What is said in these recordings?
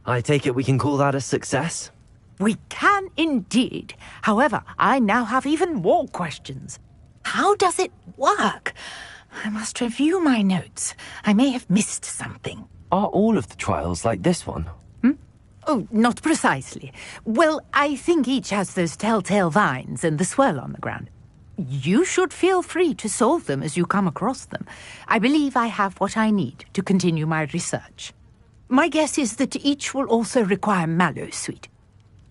I take it we can call that a success? We can indeed. However, I now have even more questions. How does it work? I must review my notes. I may have missed something. Are all of the trials like this one? Oh, not precisely. Well, I think each has those telltale vines and the swirl on the ground. You should feel free to solve them as you come across them. I believe I have what I need to continue my research. My guess is that each will also require mallow sweet,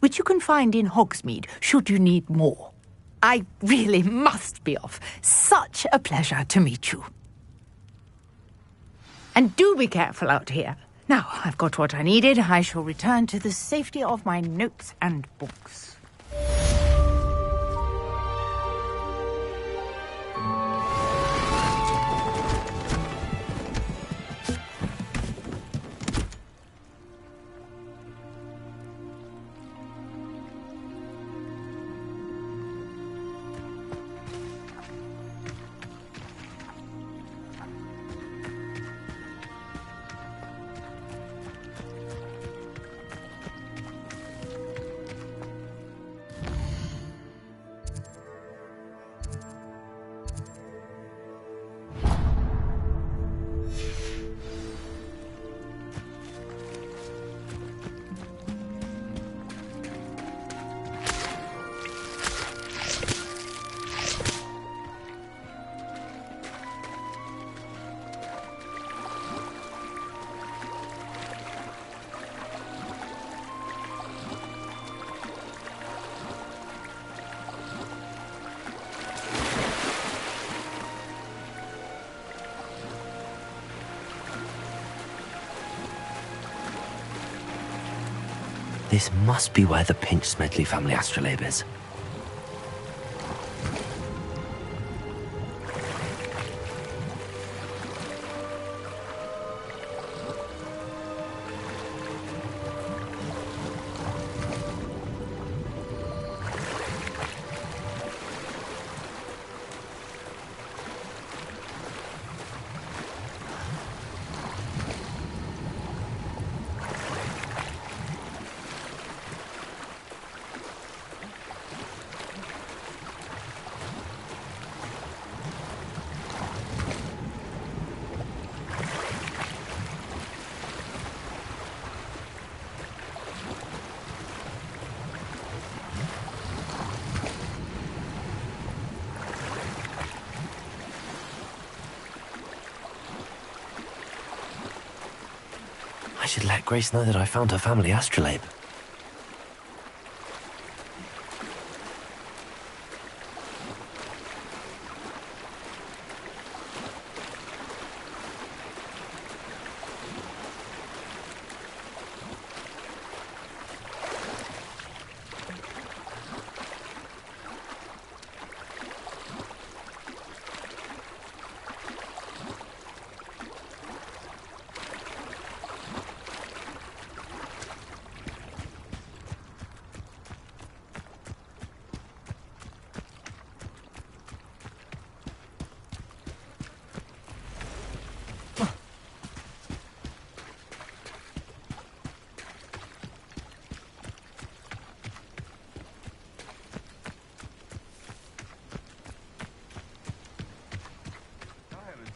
which you can find in Hogsmeade should you need more. I really must be off. Such a pleasure to meet you. And do be careful out here. Now, I've got what I needed. I shall return to the safety of my notes and books. This must be where the Pinch-Smedley family astrolabe is. I should let Grace know that I found her family astrolabe.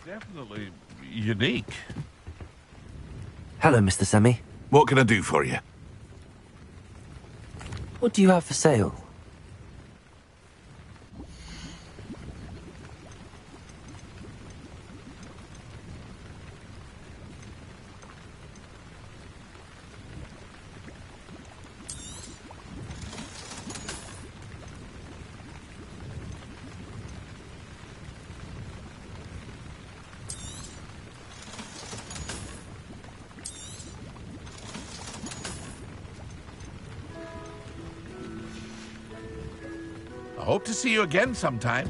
Definitely unique. Hello, Mr. Semi. What can I do for you? What do you have for sale? I hope to see you again sometime.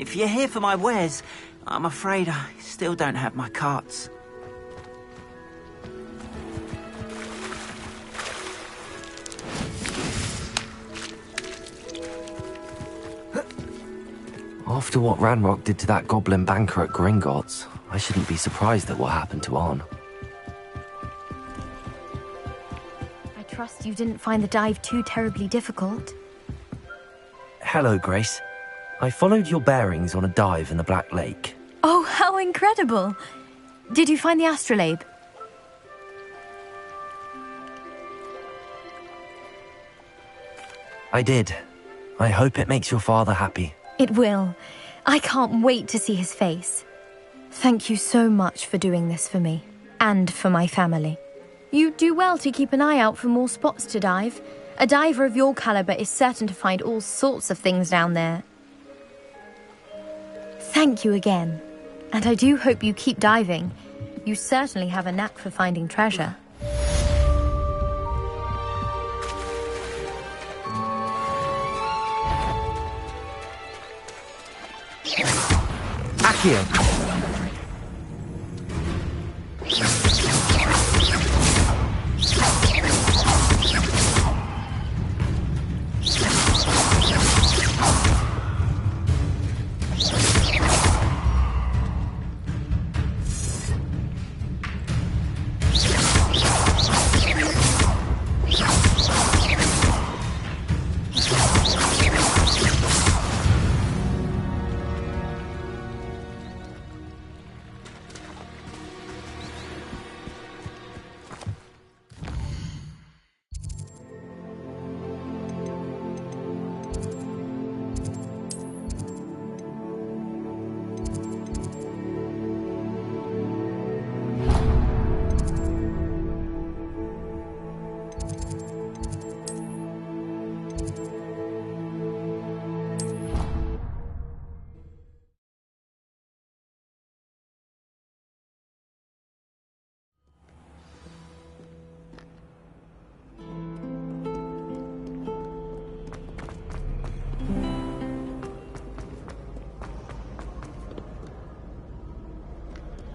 If you're here for my wares, I'm afraid I still don't have my carts. After what Ranrock did to that goblin banker at Gringotts, I shouldn't be surprised at what happened to Arn. I trust you didn't find the dive too terribly difficult. Hello, Grace. I followed your bearings on a dive in the Black Lake. Oh, how incredible! Did you find the astrolabe? I did. I hope it makes your father happy. It will. I can't wait to see his face. Thank you so much for doing this for me, and for my family. You do well to keep an eye out for more spots to dive. A diver of your caliber is certain to find all sorts of things down there. Thank you again. And I do hope you keep diving. You certainly have a knack for finding treasure. Accio!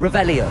Revelio.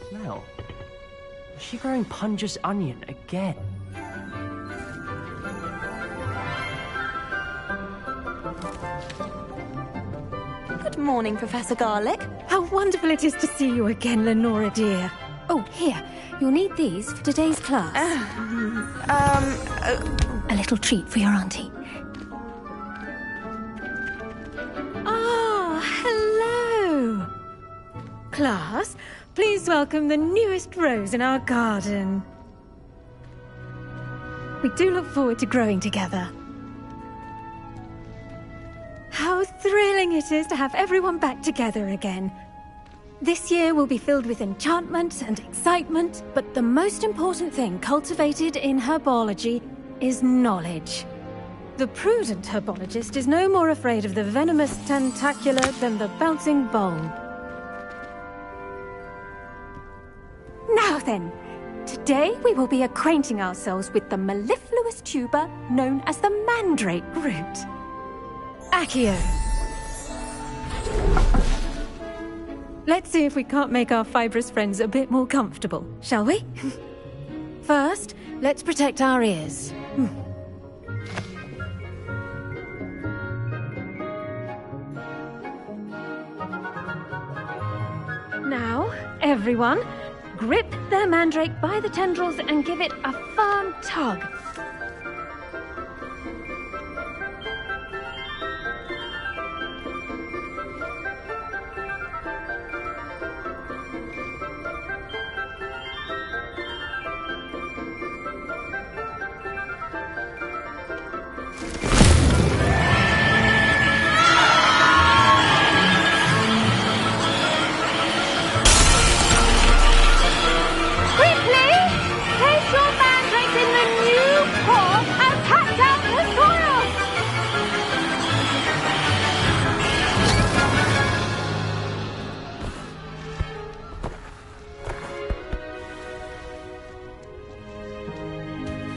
Smell. Is she growing Punja's onion again? Good morning, Professor Garlic. How wonderful it is to see you again, Lenora dear. Oh, here, you'll need these for today's class. A little treat for your auntie. Ah, hello. Class, please welcome the newest rose in our garden. We do look forward to growing together. How thrilling it is to have everyone back together again. This year will be filled with enchantment and excitement, but the most important thing cultivated in herbology is knowledge. The prudent herbologist is no more afraid of the venomous tentacula than the bouncing bulb. Now then, today we will be acquainting ourselves with the mellifluous tuber known as the mandrake root. Accio. Let's see if we can't make our fibrous friends a bit more comfortable, shall we? First, let's protect our ears. Now, everyone, grip their mandrake by the tendrils and give it a firm tug.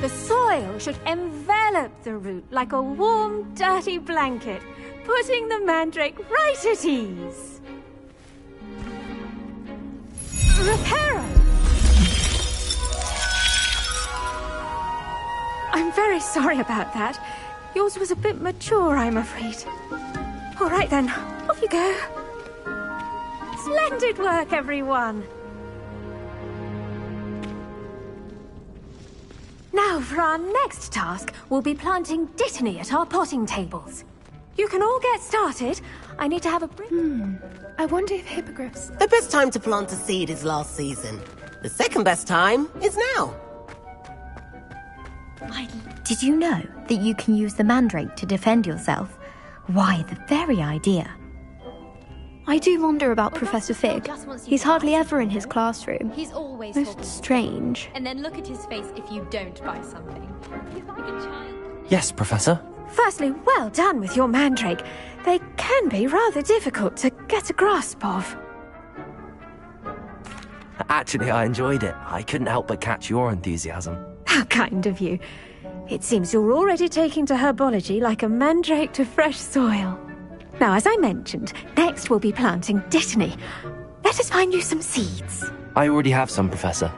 The soil should envelop the root like a warm, dirty blanket, putting the mandrake right at ease. Reparo! I'm very sorry about that. Yours was a bit mature, I'm afraid. All right then, off you go. Splendid work, everyone! Now, for our next task, we'll be planting Dittany at our potting tables. You can all get started. I need to have a break. I wonder if hippogriffs... The best time to plant a seed is last season. The second best time is now. Did you know that you can use the mandrake to defend yourself? Why, the very idea. I do wonder about Professor Fig. He's hardly ever in his classroom. He's always Most strange. And then look at his face if you don't buy something. He's like a child. Yes, Professor. Firstly, well done with your mandrake. They can be rather difficult to get a grasp of. Actually, I enjoyed it. I couldn't help but catch your enthusiasm. How kind of you. It seems you're already taking to herbology like a mandrake to fresh soil. Now, as I mentioned, next we'll be planting Dittany. Let us find you some seeds. I already have some, Professor.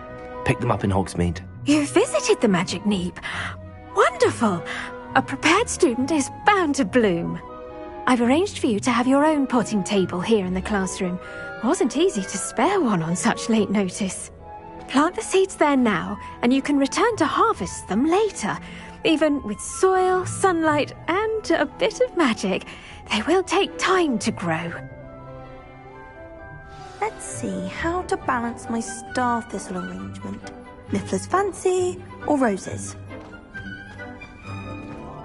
Picked them up in Hogsmeade. You visited the Magic Neep. Wonderful! A prepared student is bound to bloom. I've arranged for you to have your own potting table here in the classroom. Wasn't easy to spare one on such late notice. Plant the seeds there now, and you can return to harvest them later. Even with soil, sunlight, and a bit of magic, they will take time to grow. Let's see how to balance my star thistle arrangement. Niffler's fancy or roses?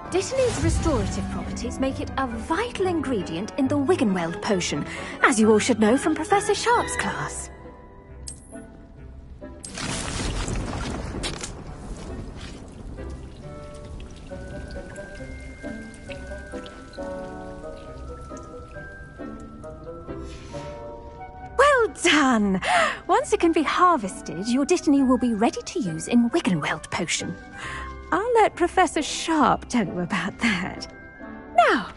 Dittany's restorative properties make it a vital ingredient in the Wiggenweld potion, as you all should know from Professor Sharp's class. Well done! Once it can be harvested, your Dittany will be ready to use in Wiggenweld potion. I'll let Professor Sharp tell you about that. Now,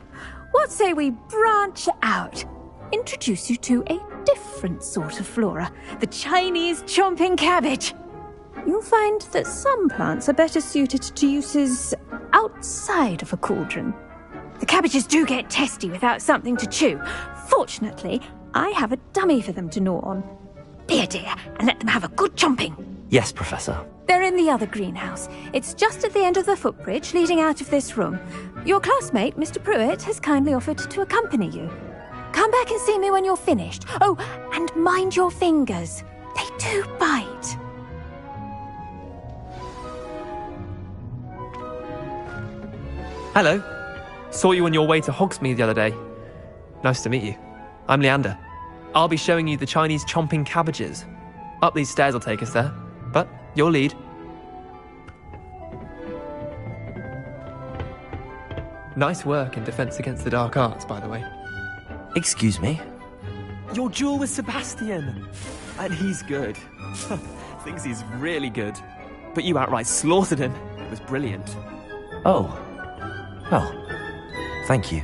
what say we branch out? Introduce you to a different sort of flora, the Chinese chomping cabbage. You'll find that some plants are better suited to uses outside of a cauldron. The cabbages do get testy without something to chew. Fortunately, I have a dummy for them to gnaw on. Be a dear and let them have a good chomping. Yes, Professor. They're in the other greenhouse. It's just at the end of the footbridge leading out of this room. Your classmate, Mr. Pruitt, has kindly offered to accompany you. Come back and see me when you're finished. Oh, and mind your fingers. They do bite. Hello. Saw you on your way to Hogsmeade the other day. Nice to meet you. I'm Leander. I'll be showing you the Chinese chomping cabbages. Up these stairs will take us there, but your lead. Nice work in Defense Against the Dark Arts, by the way. Excuse me? Your duel with Sebastian! And he's good. Thinks he's really good. But you outright slaughtered him. It was brilliant. Oh. Well, thank you.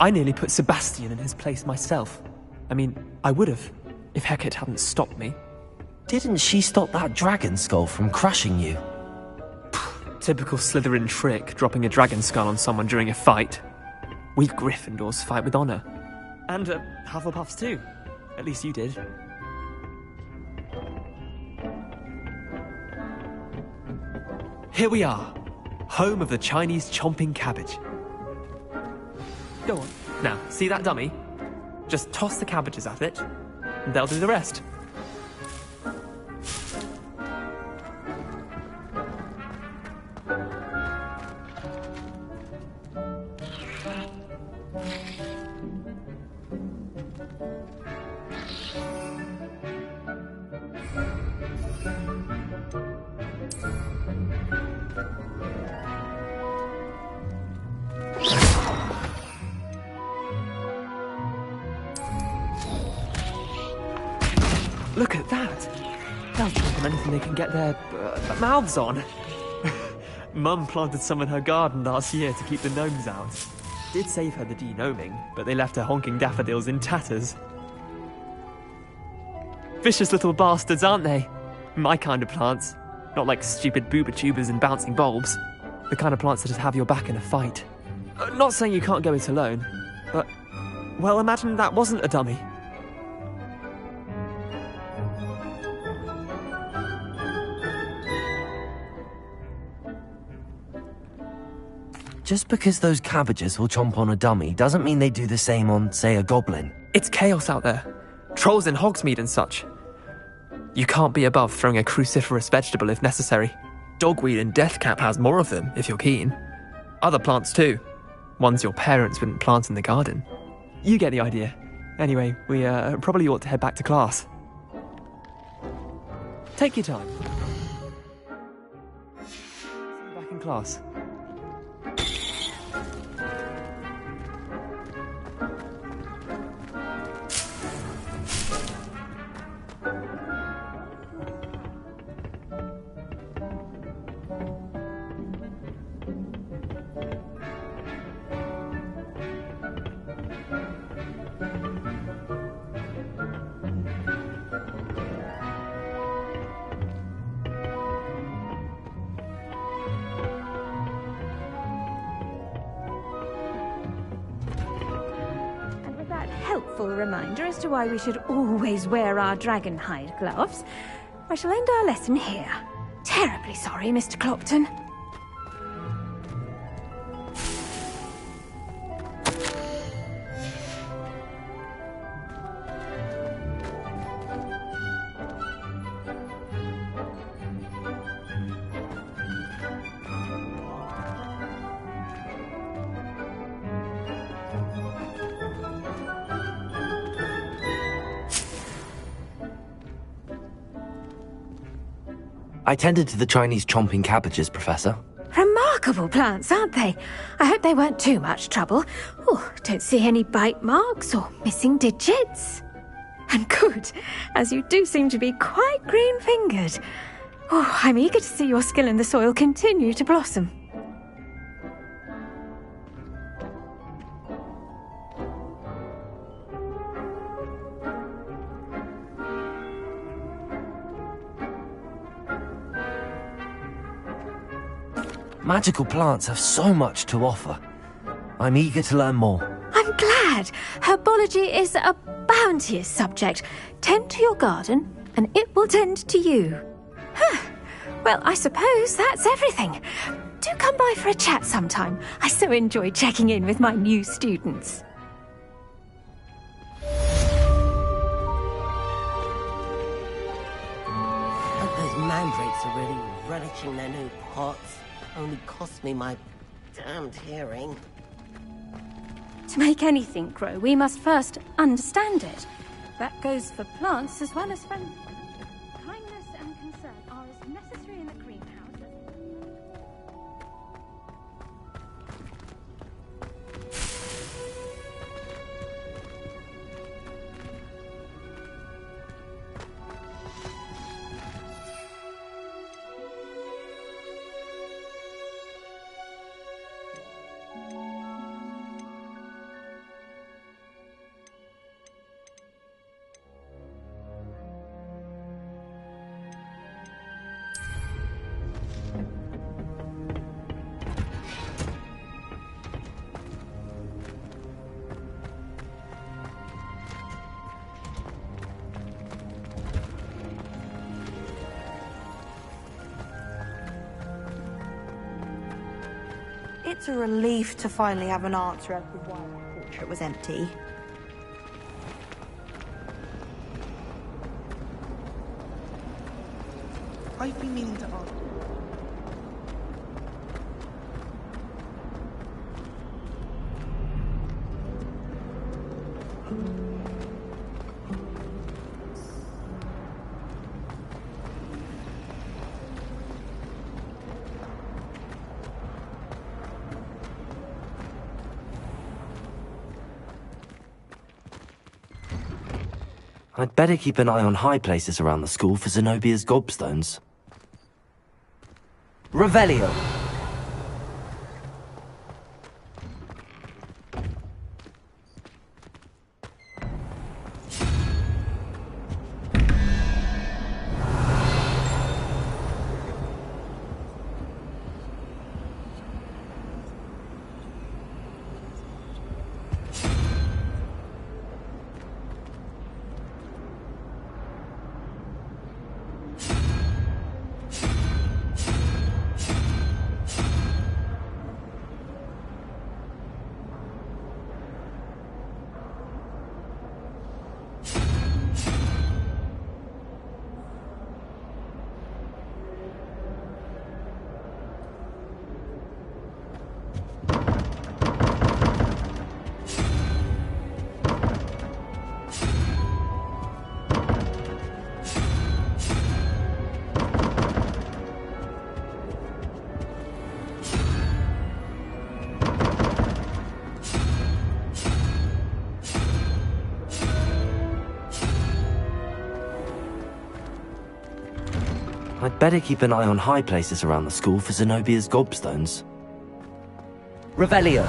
I nearly put Sebastian in his place myself. I mean, I would have, if Hecate hadn't stopped me. Didn't she stop that dragon skull from crushing you? Typical Slytherin trick, dropping a dragon skull on someone during a fight. We Gryffindors fight with honor. And Hufflepuffs too. At least you did. Here we are, home of the Chinese chomping cabbage. Go on. Now, see that dummy? Just toss the cabbages at it, and they'll do the rest. Look at that! They'll jump on anything they can get their mouths on. Mum planted some in her garden last year to keep the gnomes out. Did save her the de-gnoming, but they left her honking daffodils in tatters. Vicious little bastards, aren't they? My kind of plants. Not like stupid booba tubers and bouncing bulbs. The kind of plants that just have your back in a fight. Not saying you can't go it alone, but... well, imagine that wasn't a dummy. Just because those cabbages will chomp on a dummy doesn't mean they do the same on, say, a goblin. It's chaos out there. Trolls in Hogsmeade and such. You can't be above throwing a cruciferous vegetable if necessary. Dogweed and deathcap has more of them, if you're keen. Other plants too. Ones your parents wouldn't plant in the garden. You get the idea. Anyway, we probably ought to head back to class. Take your time. See you back in class. Helpful reminder as to why we should always wear our dragon hide gloves, I shall end our lesson here. Terribly sorry, Mr. Clopton. I tended to the Chinese chomping cabbages, Professor. Remarkable plants, aren't they? I hope they weren't too much trouble. Oh, don't see any bite marks or missing digits. And good, as you do seem to be quite green-fingered. Oh, I'm eager to see your skill in the soil continue to blossom. Magical plants have so much to offer. I'm eager to learn more. I'm glad. Herbology is a bounteous subject. Tend to your garden, and it will tend to you. Well, I suppose that's everything. Do come by for a chat sometime. I so enjoy checking in with my new students. Hope those mandrakes are really relishing their new pots. Only cost me my damned hearing. To make anything grow, we must first understand it. That goes for plants as well as for... Kindness and concern are as necessary in the greenhouse as... It's a relief to finally have an answer as to why that portrait was empty. I've been meaning to ask. I'd better keep an eye on high places around the school for Zenobia's gobstones. Revelio! Better keep an eye on high places around the school for Zenobia's gobstones. Revelio.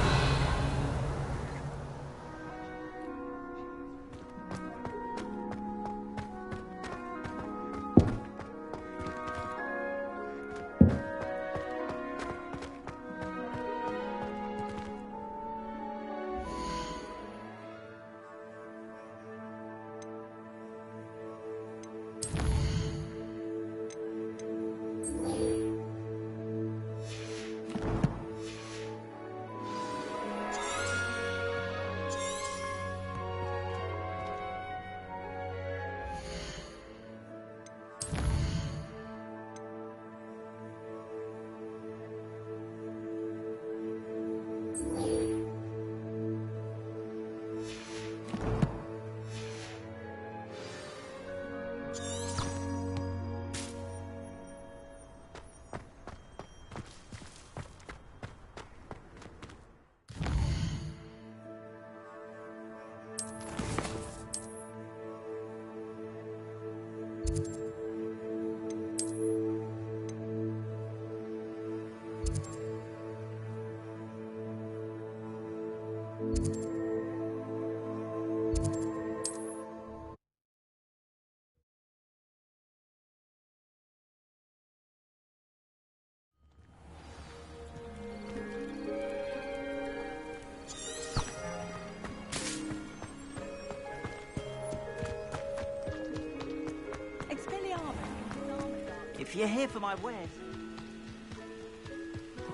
If you're here for my wares...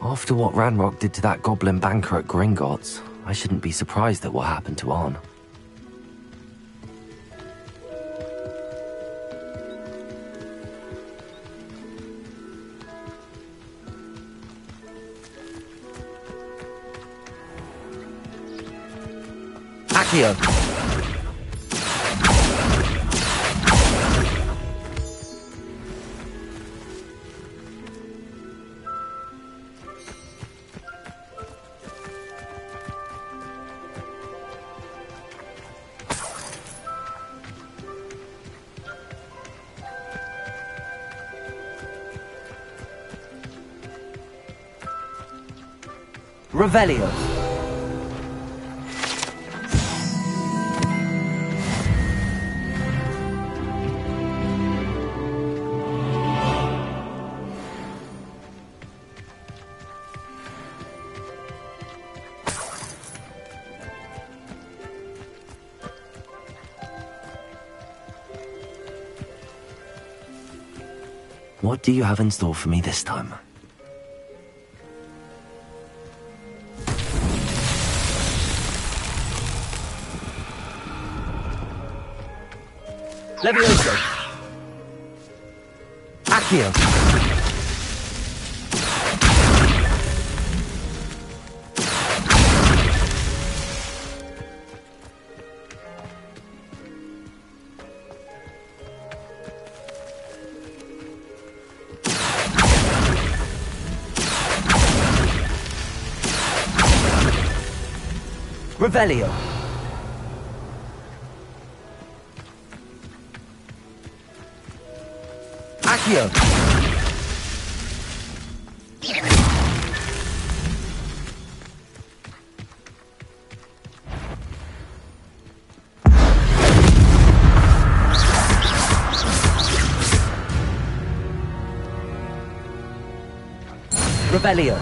After what Ranrock did to that goblin banker at Gringotts, I shouldn't be surprised at what happened to Arn. Accio. Revelio. What do you have in store for me this time? Levioso. Accio. Revelio. Accio. Revelio.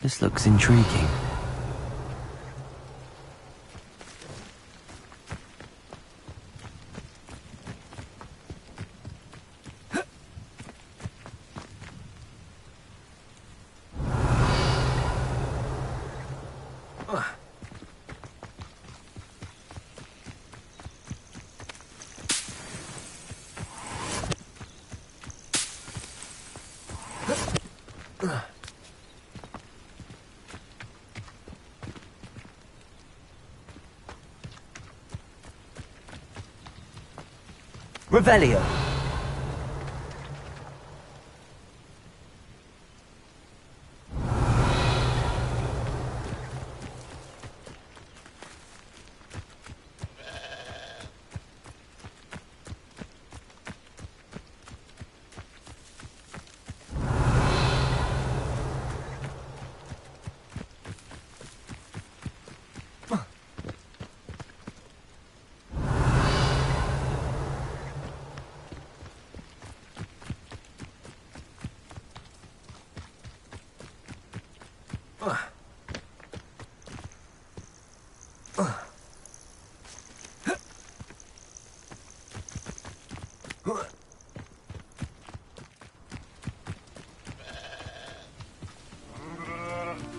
This looks intriguing. Revelio. Accio. Revelio. Revelio. Accio. Revelio. Revelio. Revelio. Revelio. Revelio. Revelio. Revelio. Revelio. Revelio. Revelio. Revelio. Revelio. Revelio. Revelio. Revelio. Revelio. Revelio. Revelio. Revelio.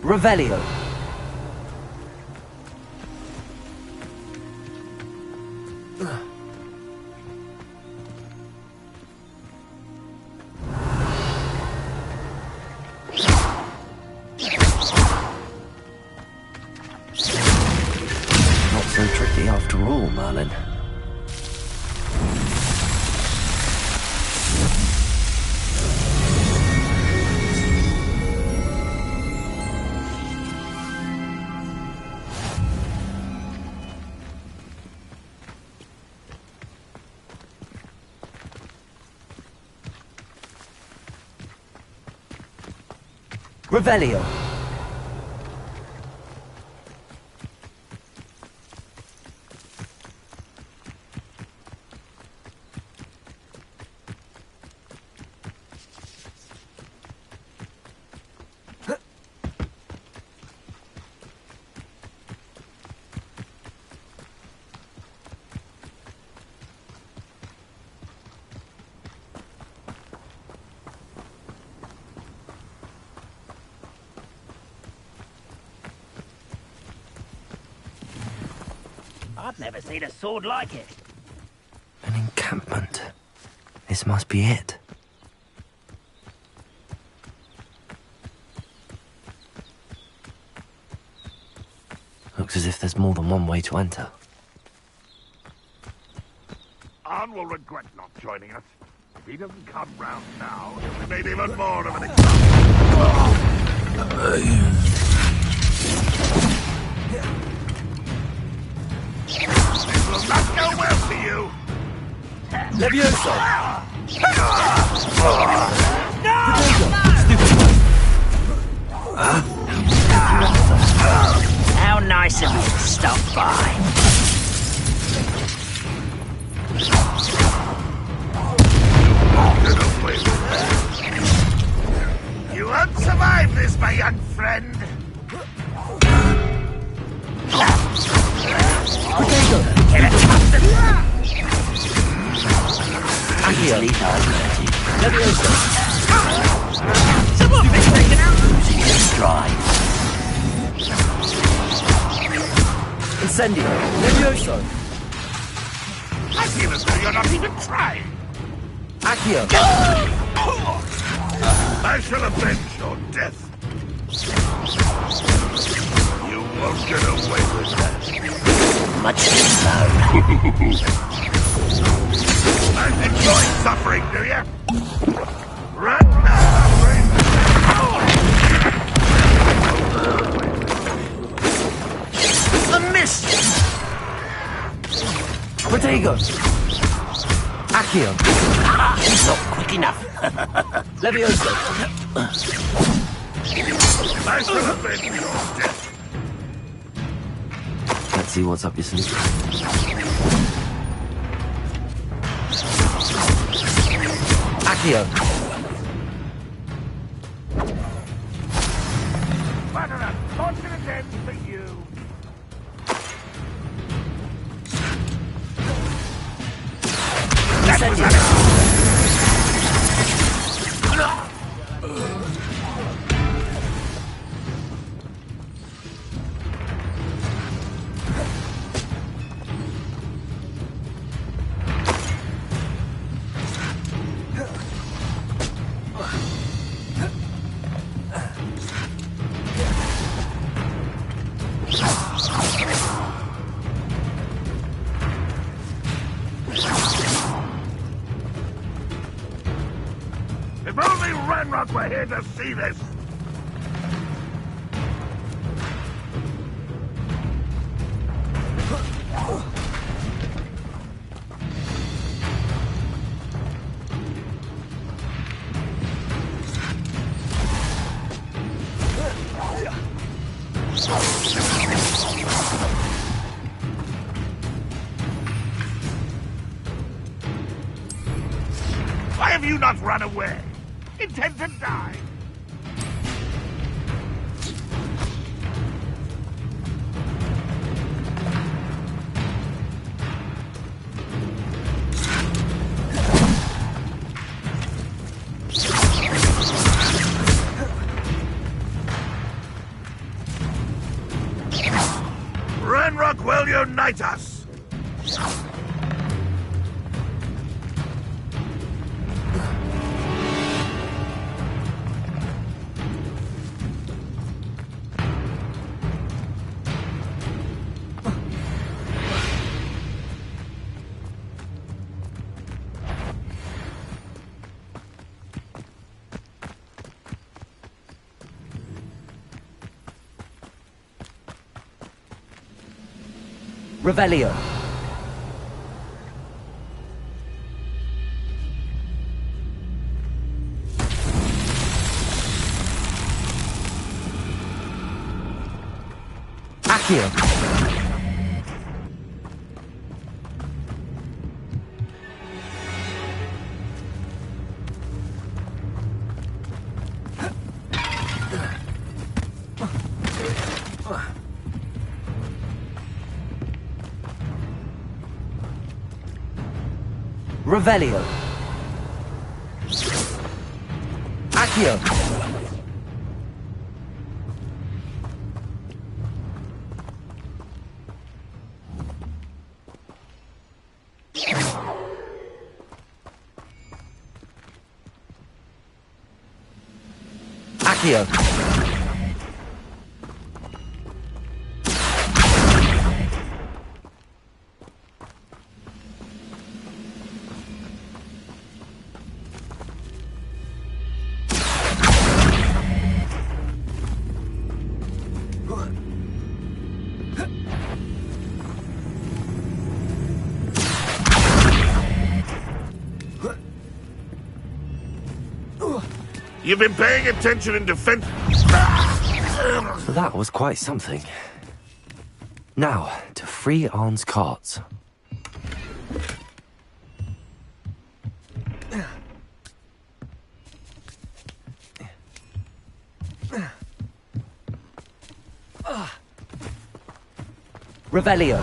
Revelio. Not so tricky after all, Merlin. Revelio. I've never seen a sword like it. An encampment. This must be it. Looks as if there's more than one way to enter. Arn will regret not joining us. If he doesn't come round now, he'll be made even more of an example. This will not go well for you. Levioso. How nice of you to stop by. You won't survive this, my young friend. Easily done. Someone been taken out. Losing his stride. Incendio. Levioso. I feel as though you're not even trying. Accio. I shall avenge your death. You won't get away with that. Much too slow. I'm enjoying suffering, do you? Run now, A miss. Protego. Accio. Not quick enough. Levioso. I shall avenge your death. Let's see what's up your sleeve. Accio. What an unfortunate end for you. If only Ranrock were here to see this! Why have you not run away? Intend to die? Ranrock will unite us! Revelio. Accio. Revelio. Accio. Accio. You've been paying attention in defense. That was quite something. Now, to free Arn's carts. Revelio.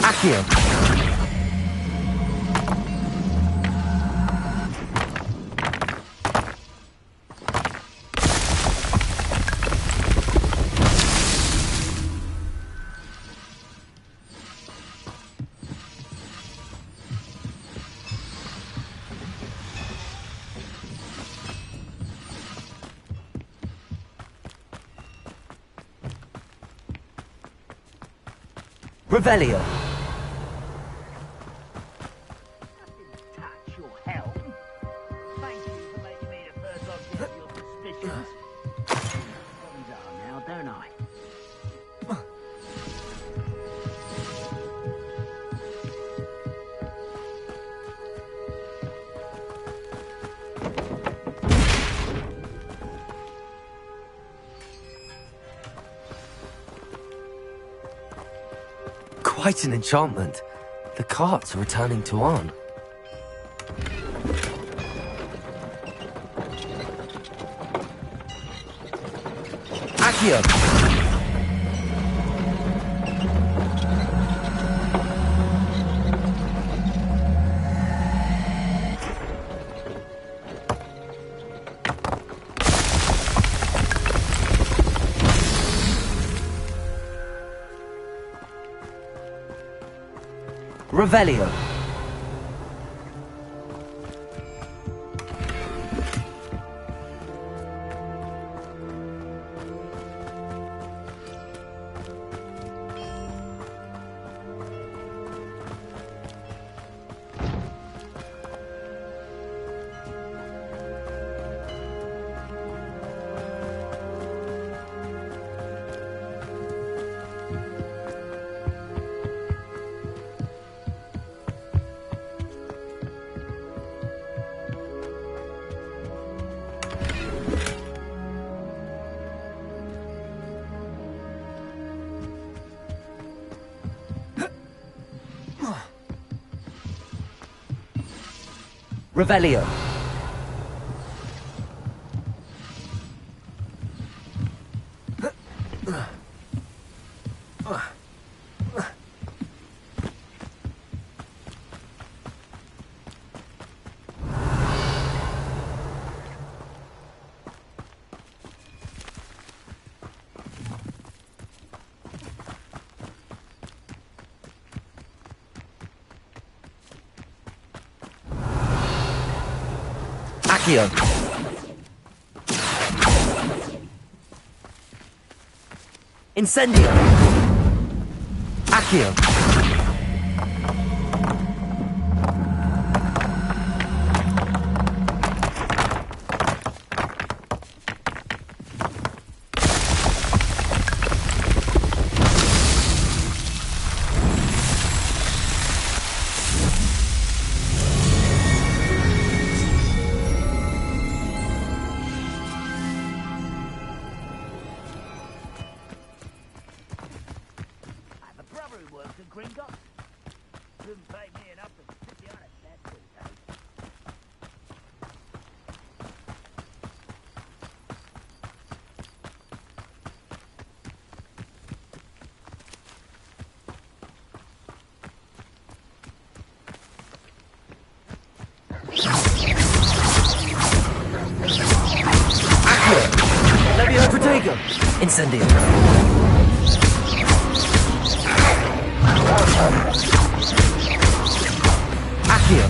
Accio. Revelio. Quite an enchantment. The carts are returning to Arn. Accio. Revelio. Revelio. Accio. Incendio. Accio. Incendio. Accio.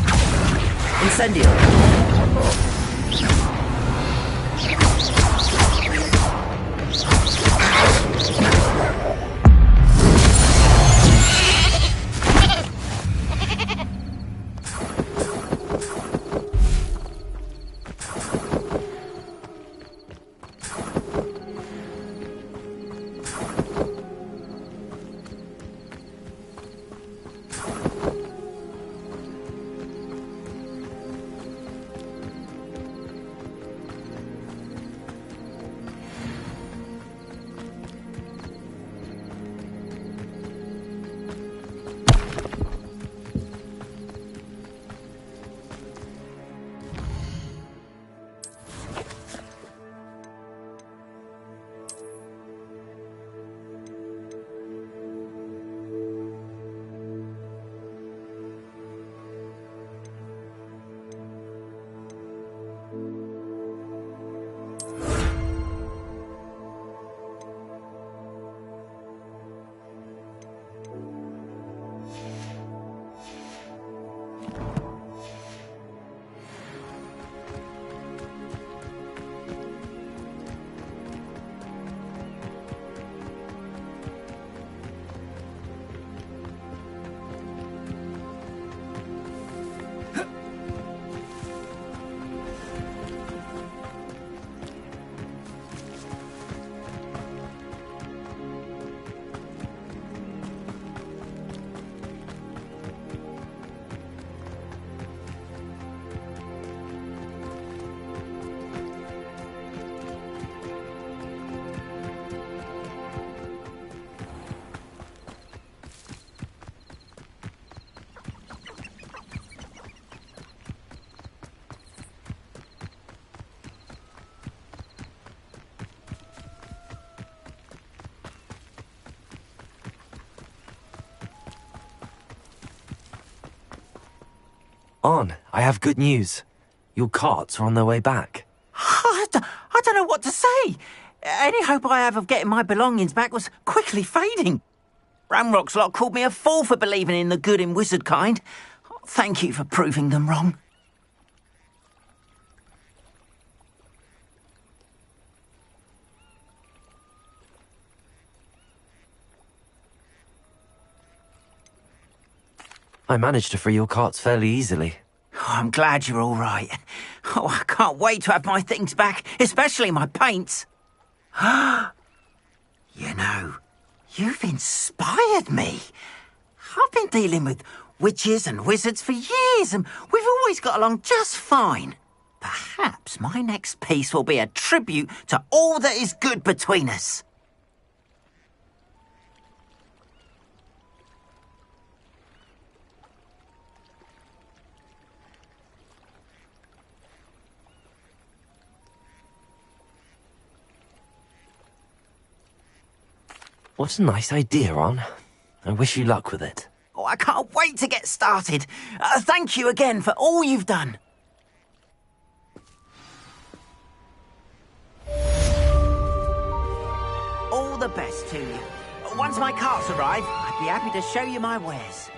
Incendio. On, I have good news. Your carts are on their way back. I don't know what to say. Any hope I have of getting my belongings back was quickly fading. Ramrock's lot called me a fool for believing in the good in wizard kind. Thank you for proving them wrong. I managed to free your carts fairly easily. Oh, I'm glad you're all right. Oh, I can't wait to have my things back, especially my paints. You know, you've inspired me. I've been dealing with witches and wizards for years, and we've always got along just fine. Perhaps my next piece will be a tribute to all that is good between us. What a nice idea, Ron. I wish you luck with it. Oh, I can't wait to get started. Thank you again for all you've done. All the best to you. Once my carts arrive, I'd be happy to show you my wares.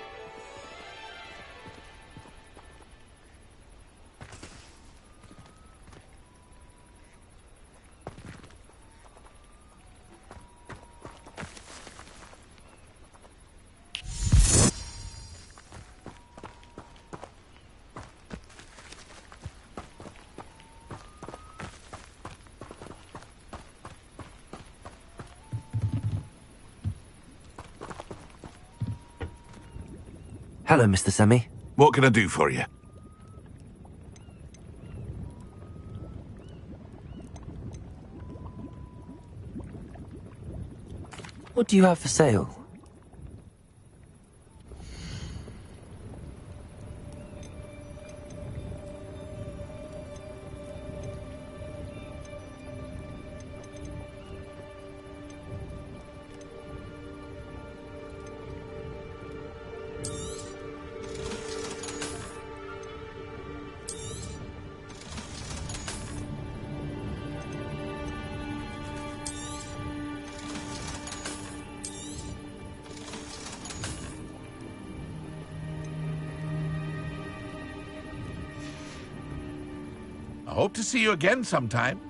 Hello, Mr. Semi. What can I do for you? What do you have for sale? I hope to see you again sometime.